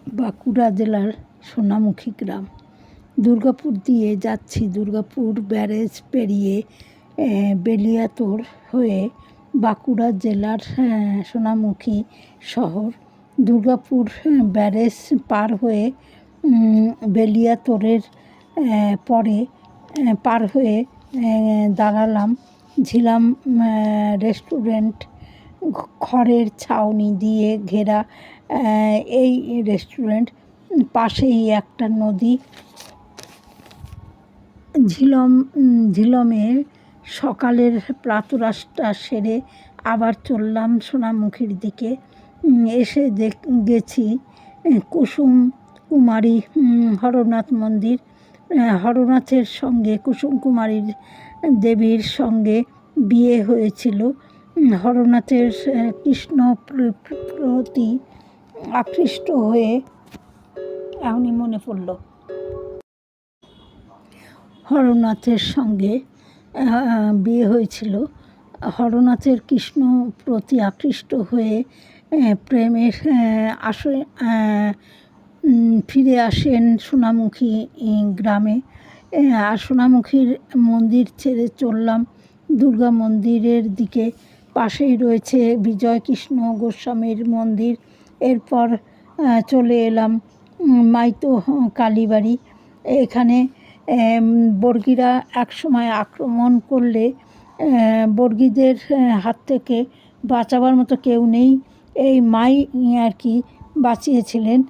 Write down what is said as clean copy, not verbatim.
বাঁকুড়া জেলার সোনামুখী গ্রাম। দুর্গাপুর দিয়ে যাচ্ছি, দুর্গাপুর ব্যারেজ পেরিয়ে বেলিয়াতোড় হয়ে বাঁকুড়া জেলার সোনামুখী শহর। দুর্গাপুর ব্যারেজ পার হয়ে বেলিয়াতোড়ের পরে পার হয়ে দাঁড়ালাম ঝিলাম রেস্টুরেন্ট। খড়ের ছাউনি দিয়ে ঘেরা এই রেস্টুরেন্ট, পাশেই একটা নদী। ঝিলমে সকালের প্রাতরাশটা সেরে আবার চললাম সোনামুখীর দিকে। এসে গেছি কুসুম কুমারী হরনাথ মন্দির। হরনাথের সঙ্গে কুসুম কুমারী দেবীর সঙ্গে বিয়ে হয়েছিল। হরনাথের কৃষ্ণ প্রতি আকৃষ্ট হয়ে, এখনই মনে পড়ল, হরনাথের সঙ্গে বিয়ে হয়েছিল। হরনাথের কৃষ্ণ প্রতি আকৃষ্ট হয়ে প্রেমের ফিরে আসেন সোনামুখী গ্রামে। আর সোনামুখীর মন্দির ছেড়ে চললাম দুর্গা মন্দিরের দিকে। পাশেই রয়েছে বিজয়কৃষ্ণ গোস্বামীর মন্দির। এরপর চলে এলাম মাইতো কালীবাড়ি। এখানে বর্গীরা একসময় আক্রমণ করলে বর্গীদের হাত থেকে বাঁচাবার মতো কেউ নেই, এই মাই আর কি বাঁচিয়েছিলেন।